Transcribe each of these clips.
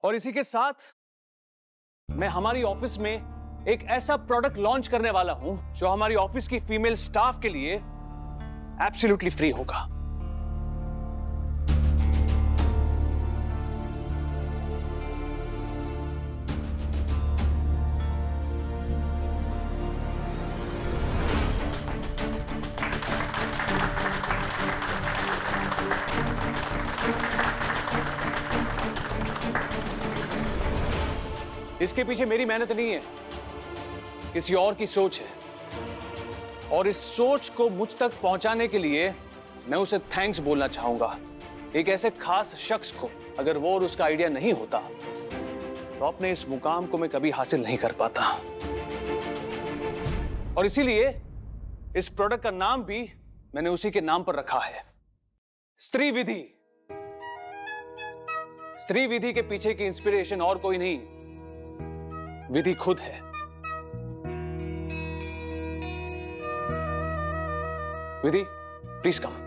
और इसी के साथ मैं हमारी ऑफिस में एक ऐसा प्रोडक्ट लॉन्च करने वाला हूं जो हमारी ऑफिस की फीमेल स्टाफ के लिए एब्सोल्युटली फ्री होगा। इसके पीछे मेरी मेहनत नहीं है, किसी और की सोच है। और इस सोच को मुझ तक पहुंचाने के लिए मैं उसे थैंक्स बोलना चाहूंगा, एक ऐसे खास शख्स को। अगर वो और उसका आइडिया नहीं होता तो अपने इस मुकाम को मैं कभी हासिल नहीं कर पाता। और इसीलिए इस प्रोडक्ट का नाम भी मैंने उसी के नाम पर रखा है, स्त्री विधि। स्त्री विधि के पीछे की इंस्पिरेशन और कोई नहीं, विधि खुद है। Vidhi, please come.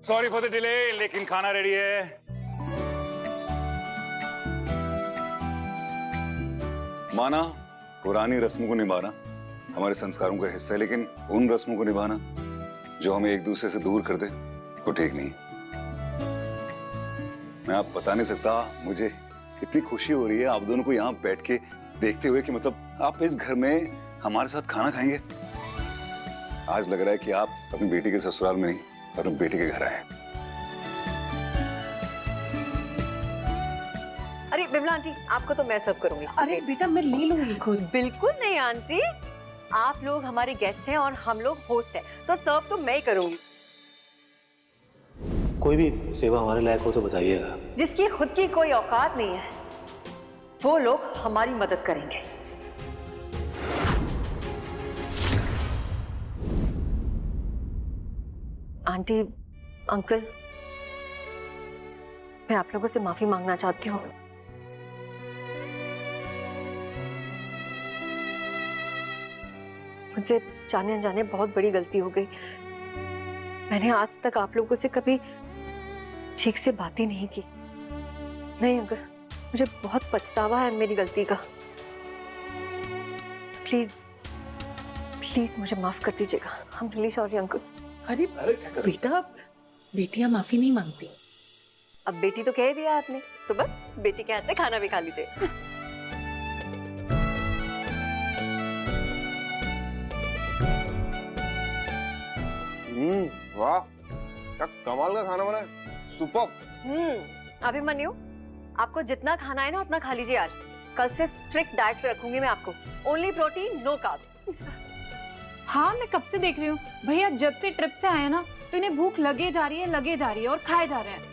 Sorry for the delay, लेकिन खाना रेडी है। माना पुरानी रस्मों को निभाना हमारे संस्कारों का हिस्सा है, लेकिन उन रस्मों को निभाना जो हमें एक दूसरे से दूर कर दे वो ठीक नहीं। मैं आप बता नहीं सकता, मुझे इतनी खुशी हो रही है आप दोनों को यहाँ बैठ के देखते हुए कि मतलब आप इस घर में हमारे साथ खाना खाएंगे। आज लग रहा है कि आप अपनी बेटी के ससुराल में नहीं, अपनी बेटी के घर आए। अरे बिमला आंटी, आपको तो मैं सर्व करूंगी। अरे बेटा मैं ले लूंगी खुद। बिल्कुल नहीं आंटी, आप लोग हमारे गेस्ट हैं और हम लोग होस्ट हैं, तो सर्व तो मैं ही करूंगी। कोई भी सेवा हमारे लायक हो तो बताइएगा। जिसकी खुद की कोई औकात नहीं है वो लोग हमारी मदद करेंगे। आंटी, अंकल, मैं आप लोगों से माफी मांगना चाहती हूँ। मुझसे जाने अनजाने बहुत बड़ी गलती हो गई। मैंने आज तक आप लोगों से कभी ठीक से बात ही नहीं की। नहीं अंकल, मुझे बहुत पछतावा है मेरी गलती का। प्लीज प्लीज मुझे माफ कर दीजिएगा। I am really sorry uncle. अरे बेटा, बेटियां माफी नहीं मांगती। अब बेटी तो कह दिया आपने, तो बस बेटी के हाथ से खाना भी खा लीजिए। वाह, क्या कमाल का खाना बना है, सुपर्ब। अभिमन्यु, आपको जितना खाना है ना उतना खा लीजिए आज। कल से स्ट्रिक्ट डाइट रखूंगी मैं आपको, ओनली प्रोटीन नो कार्ब्स। हाँ, मैं कब से देख रही हूँ भैया, जब से ट्रिप से आए ना तो इन्हें भूख लगे जा रही है और खाए जा रहे हैं।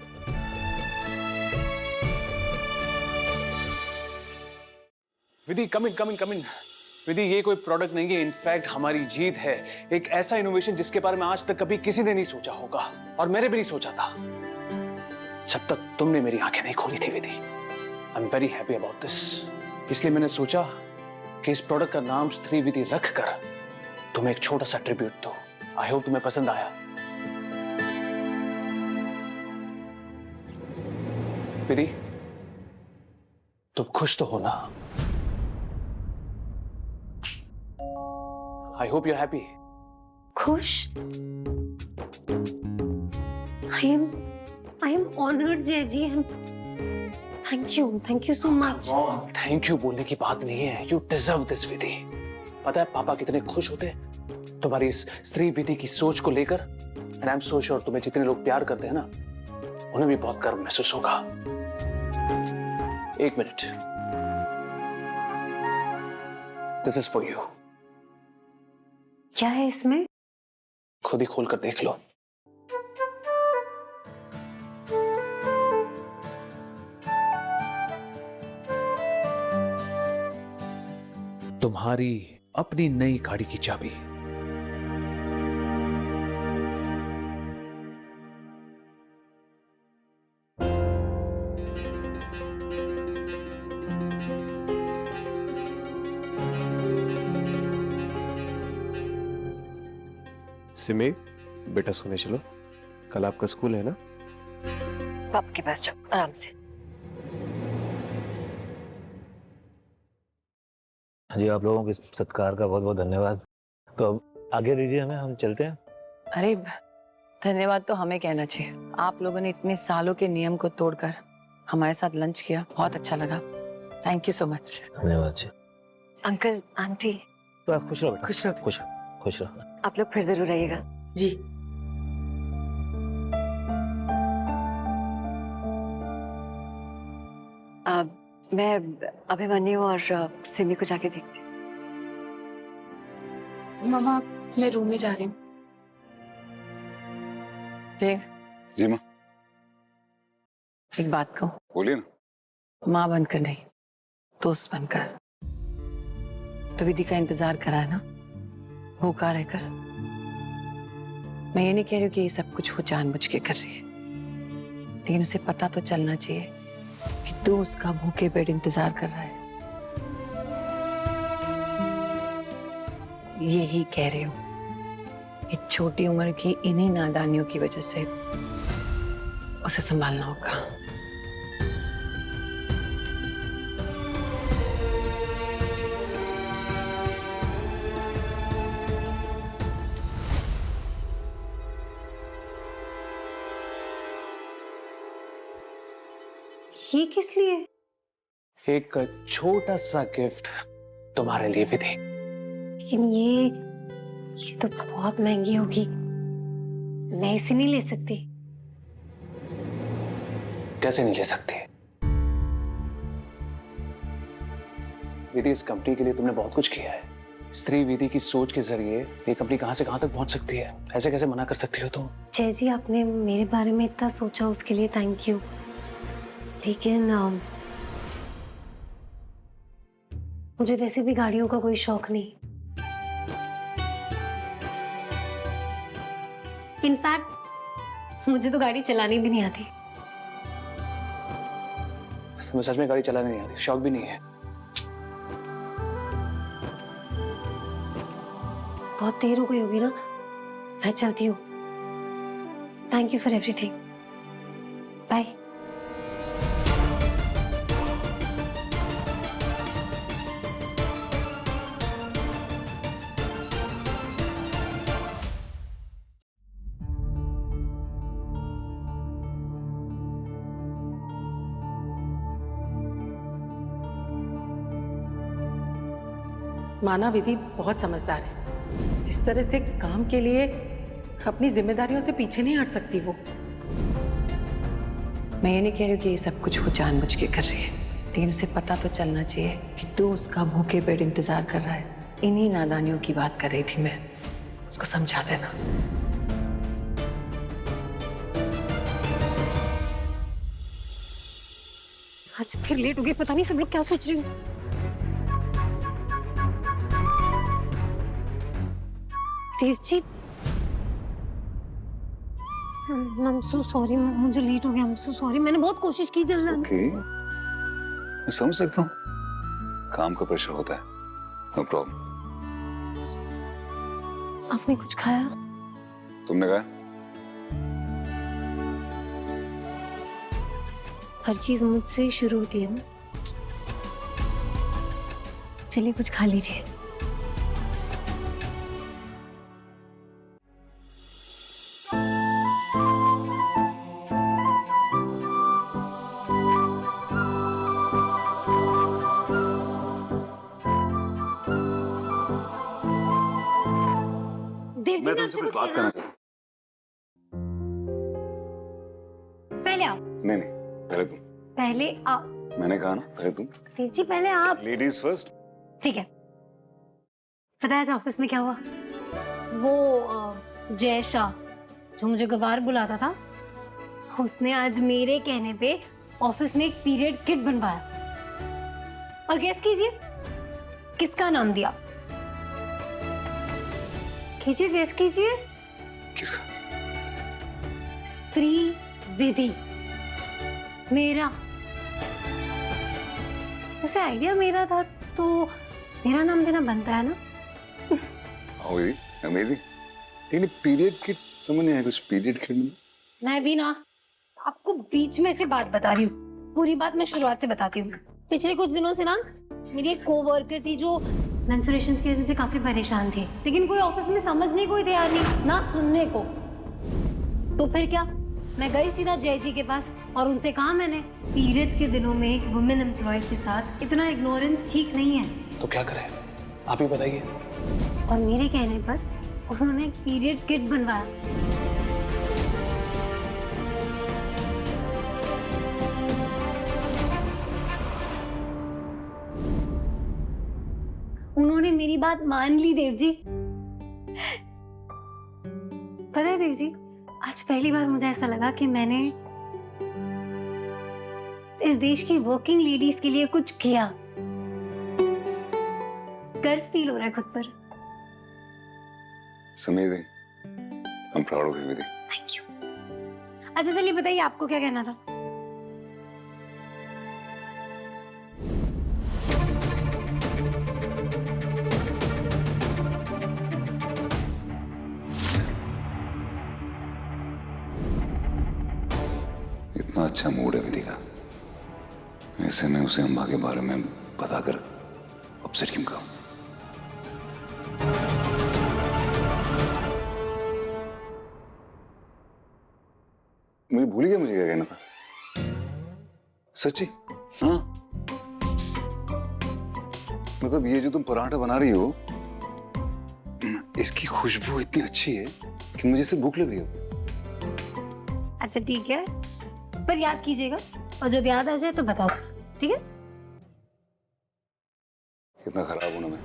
विधि, कम इन। विधि, ये कोई प्रोडक्ट नहीं है, इनफैक्ट हमारी जीत है। एक ऐसा इनोवेशन जिसके बारे में आज तक कभी किसी ने नहीं सोचा होगा, और मैंने भी नहीं सोचा था जब तक तुमने मेरी आंखें नहीं खोली थी। Vidhi, I am very happy about this. इसलिए मैंने सोचा कि इस प्रोडक्ट का नाम स्त्री विधि रखकर तुम्हें एक छोटा सा ट्रिब्यूट दो। आई होप तुम्हें पसंद आया। विधि, तुम खुश तो हो ना? I hope you're happy. खुश? I am honored, जयजी। Thank you so much. Thank you बोलने की बात नहीं है, you deserve this, विधि। पता है पापा कितने खुश होते तुम्हारी इस स्त्री विधि की सोच को लेकर, and I'm so sure तुम्हें जितने लोग प्यार करते हैं ना, उन्हें भी बहुत गर्व महसूस होगा। एक minute, this is for you. क्या है इसमें? खुद ही खोलकर देख लो। तुम्हारी अपनी नई गाड़ी की चाबी। सिमी, बेटा सोने चलो, कल आपका स्कूल है ना? पापा के पास जाओ आराम से। जी, आप लोगों के सत्कार का बहुत बहुत धन्यवाद। तो अब आगे दीजिए हमें, हम चलते हैं। अरे धन्यवाद तो हमें कहना चाहिए। आप लोगों ने इतने सालों के नियम को तोड़कर हमारे साथ लंच किया, बहुत अच्छा लगा। Thank you so much. धन्यवाद जी। अंकल आंटी, तो आप खुश रहो बेटा। खुश रहो। खुश रहो। आप लोग फिर जरूर आइएगा। जी। मैं अभिमन्यु और सिमी को जाके देखती हूँ। मम्मा मैं रूम में जा रही हूँ। देव, जी माँ। एक बात कहूँ? बोलिए ना। माँ बनकर नहीं, दोस्त बनकर। तो विधि का इंतजार करा है ना, भूखा रहकर। मैं ये नहीं कह रही हूँ कि ये सब कुछ वो जानबूझ के कर रही है, लेकिन उसे पता तो चलना चाहिए कि तू उसका भूखे पेट इंतजार कर रहा है। यही कह रही हूँ, इस छोटी उम्र की इन्हीं नादानियों की वजह से उसे संभालना होगा। ये किस लिए? एक छोटा सा गिफ्ट तुम्हारे लिए विधि। लेकिन ये तो बहुत महंगी होगी, मैं इसे नहीं ले सकती। कैसे नहीं ले सकती? विधि, इस कंपनी के लिए तुमने बहुत कुछ किया है। स्त्री विधि की सोच के जरिए ये कंपनी कहां से कहां तक पहुंच सकती है, ऐसे कैसे मना कर सकती हो तुम? जय जी, आपने मेरे बारे में इतना सोचा, उसके लिए थैंक यू। लेकिन मुझे वैसे भी गाड़ियों का कोई शौक नहीं। इनफैक्ट मुझे तो गाड़ी चलानी भी नहीं आती। तुम्हें सच में गाड़ी चलाने नहीं आती, शौक भी नहीं है? बहुत देर हो गई होगी ना, मैं चलती हूँ। Thank you for everything. Bye. माना विधि बहुत समझदार है, इस तरह से काम के लिए अपनी जिम्मेदारियों से पीछे नहीं हट सकती वो। मैं ये नहीं कह रही हूँ कि ये सब कुछ वो जानबूझ के कर रही है, लेकिन उसे पता तो चलना चाहिए कि तू उसका भूखे पेट इंतजार कर रहा है। इन्हीं नादानियों की बात कर रही थी मैं, उसको समझा देना। आज फिर लेट हो गई, पता नहीं सब लोग क्या सोच रहे हो। Dev ji, I am so sorry, मुझे लेट हो गया। आई एम सो सॉरी, मैंने बहुत कोशिश की जल्दी आने की। मैं समझ सकता हूँ, काम का प्रेशर होता है, नो प्रॉब्लम। आपने कुछ खाया? तुमने कहा? हर चीज मुझसे ही शुरू होती है ना। चलिए कुछ खा लीजिए। देव जी, मैं मैं तुमसे आपसे कुछ कुछ बात कहना। करना चाहता पहले आप। हूँ। नहीं नहीं, पहले तुम। पहले आप। मैंने कहा ना, पहले तुम। देव जी पहले आप। Ladies first. ठीक है। पता है आज ऑफिस में क्या हुआ? वो जय शाह जो मुझे गवार बुलाता था, उसने आज मेरे कहने पे ऑफिस में एक पीरियड किट बनवाया। और गेस कीजिए किसका नाम दिया? कीजिए, गेस कीजिए। किसका? स्त्री विधि। मेरा। वैसे आइडिया मेरा था तो मेरा नाम देना बनता है ना। अमेजिंग। लेकिन पीरियड किट समझ नहीं आया कुछ पीरियड किट में। मैं भी ना आपको बीच में से बात बता रही हूँ, पूरी बात मैं शुरुआत से बताती हूँ। पिछले कुछ दिनों से ना मेरी एक कोवर्कर थी जो मेंस्ट्रुएशंस की वजह से काफी परेशान थी, लेकिन कोई ऑफिस में समझने को ही तैयार नहीं, ना सुनने को। तो फिर क्या, मैं गई सीधा जय जी के पास और उनसे कहा मैंने, पीरियड्स के दिनों में एक वुमेन एम्प्लॉय के साथ इतना इग्नोरेंस ठीक नहीं है। तो क्या करें, आप ही बताइए। और मेरे कहने पर उन्होंने एक पीरियड किट बनवाया। उन्होंने मेरी बात मान ली देव जी। पता है देव जी, आज पहली बार मुझे ऐसा लगा कि मैंने इस देश की वर्किंग लेडीज के लिए कुछ किया। गर्व फील हो रहा है खुद पर। It's amazing. I'm proud of you, Vidhi. Thank you. अच्छा चलिए बताइए, आपको क्या कहना था? इतना अच्छा मूड है विधि का, ऐसे में उसे अम्बा के बारे में पता कर अपसेट क्यों करूं? मुझे भूल गया मुझे क्या कहना था। सच्ची? हाँ, मतलब ये जो तुम पराठा बना रही हो, इसकी खुशबू इतनी अच्छी है कि मुझे इससे भूख लग रही हो। अच्छा ठीक है, पर याद कीजिएगा और जब याद आ जाए तो बताओ, ठीक है? कितना खराब हूं ना मैं।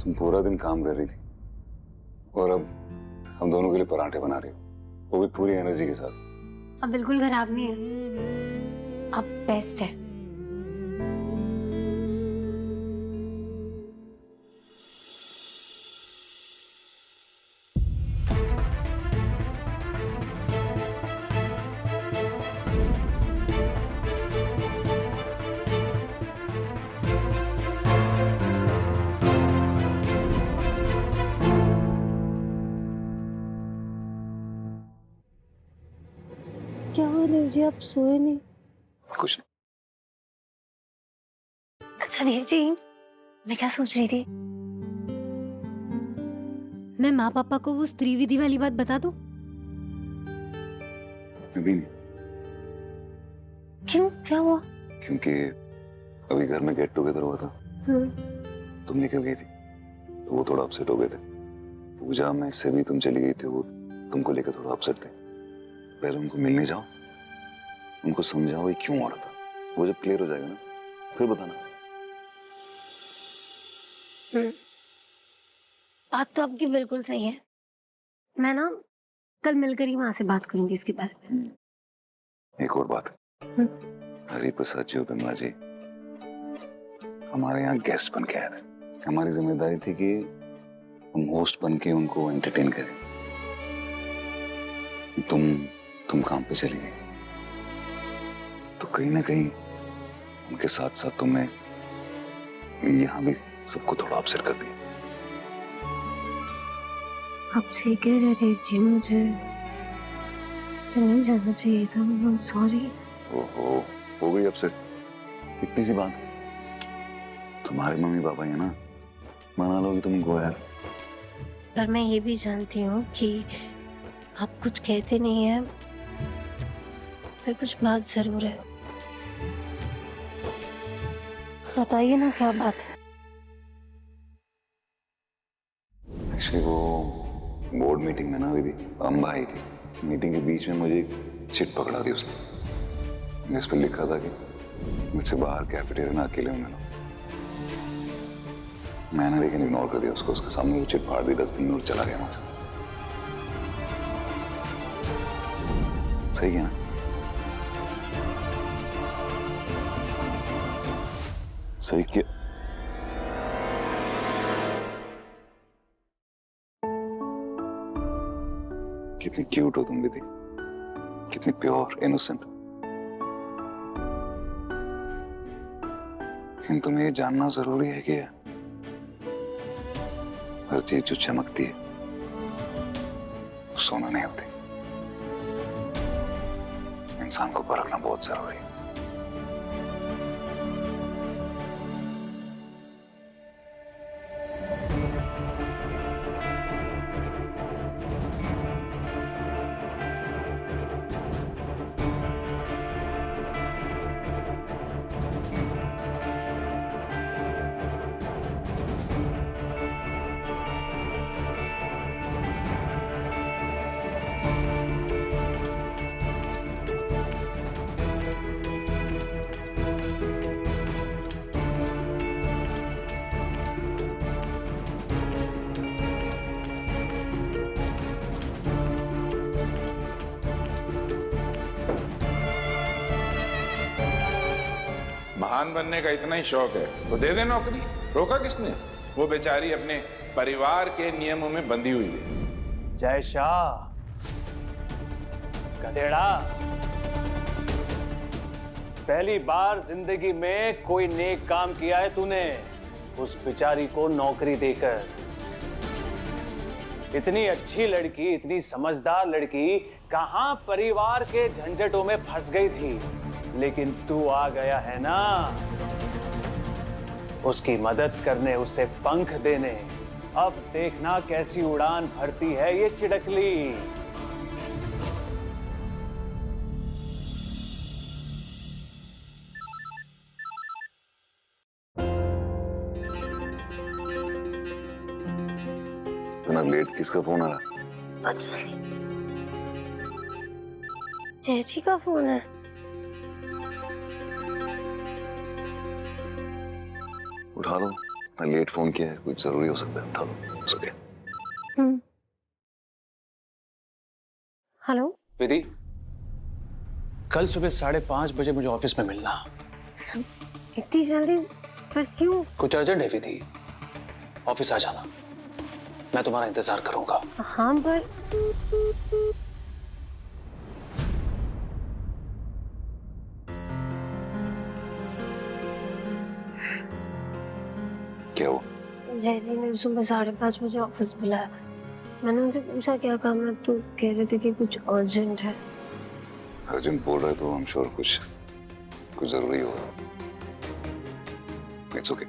तुम पूरा दिन काम कर रही थी और अब हम दोनों के लिए पराठे बना रही हो, वो भी पूरी एनर्जी के साथ। अब बिल्कुल खराब नहीं है, अब बेस्ट है। क्या हुआ देव जी, आप सोए नहीं? कुछ अच्छा देव जी, मैं क्या सोच रही थी, मैं माँ पापा को वो स्त्री विधि वाली बात बता दूं? अभी नहीं, क्यों, क्या हुआ? क्योंकि अभी घर में गेट टुगेदर हुआ था, तुम निकल गई थी तो वो थोड़ा अपसेट हो गए थे। पूजा में से भी तुम चली गई थी, वो तुमको लेकर थोड़ा अपसेट थे। पहले उनको मिलने जाओ, उनको समझाओ ये क्यों हो रहा था। वो जब क्लियर हो जाएगा ना फिर बताना। बात तो आपकी बिल्कुल सही है, मैं ना कल मिलकर ही माँ से बात करूंगी इसके बारे में। एक और बात, हरि प्रसाद जी और बिमला जी हमारे यहाँ गेस्ट बन के आए थे। हमारी जिम्मेदारी थी कि हम होस्ट बन के उनको एंटरटेन करें। तुम काम पे चली गई तो कहीं ना कहीं उनके साथ साथ तुमने यहाँ भी सबको थोड़ा अपसेट कर दिया। आप सही कह रहे थे जी, मुझे नहीं जाना चाहिए था। सॉरी। ओहो, हो गई अपसेट, इतनी सी बात। तुम्हारे मम्मी पापा है ना, मना लोगी तुमको यार। पर मैं ये भी जानती हूँ कि आप कुछ कहते नहीं हैं, फिर कुछ बात जरूर है। बताइए ना क्या बात है। एक्चुअली वो बोर्ड मीटिंग में ना विधि अम्बा आई थी। मीटिंग के बीच में मुझे एक चिट पकड़ा दी उसने, जिस पर लिखा था कि मुझसे बाहर कैफेटेरिया में अकेले में मिलो। मैंने लेकिन इग्नोर कर दिया उसको, उसके सामने वो चिट फाड़ दी डस्टबिन में और चला गया वहां से। सही है ना? सही किया। कितनी क्यूट हो तुम विधि, कितनी प्योर इनोसेंट। लेकिन तुम्हें ये जानना जरूरी है कि हर चीज जो चमकती है सोना नहीं होती। इंसान को परखना बहुत जरूरी है। महान बनने का इतना ही शौक है तो दे दे नौकरी, रोका किसने? वो बेचारी अपने परिवार के नियमों में बंधी हुई है। जय शाह, गधेड़ा, पहली बार जिंदगी में कोई नेक काम किया है तूने, उस बेचारी को नौकरी देकर। इतनी अच्छी लड़की, इतनी समझदार लड़की कहां परिवार के झंझटों में फंस गई थी, लेकिन तू आ गया है ना उसकी मदद करने, उसे पंख देने। अब देखना कैसी उड़ान भरती है ये चिड़कली। इतना लेट किसका फोन आ रहा? पता नहीं, जैसी का फोन है। उठा लो, इतना लेट फोन किया है, कुछ जरूरी हो सकता है, उठा लो। It's okay. हेलो विधि, कल सुबह 5:30 बजे मुझे ऑफिस में मिलना। इतनी जल्दी? पर क्यों? कुछ अर्जेंट है विधि, ऑफिस आ जाना, मैं तुम्हारा इंतजार करूंगा। हाँ पर क्या हुआ? जय जी ने सुबह 5:30 बजे ऑफिस बुलाया। मैंने उनसे पूछा क्या काम है, तो कह रहे थे कि कुछ अर्जेंट है। अर्जेंट बोल रहे तो हम श्योर कुछ जरूरी होगा। इट्स ओके,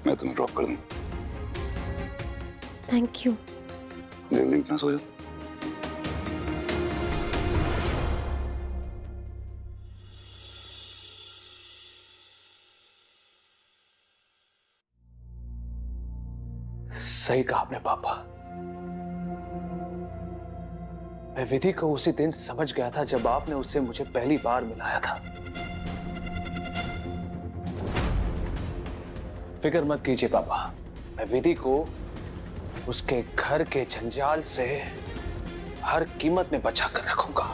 मैं तुम्हें ड्रॉप कर दूंगा। Thank you. जल्दी इतना सो जाओ। सही कहा आपने पापा। मैं विधि को उसी दिन समझ गया था जब आपने उससे मुझे पहली बार मिलाया था। फिक्र मत कीजिए पापा, मैं विधि को उसके घर के जंजाल से हर कीमत में बचा कर रखूंगा।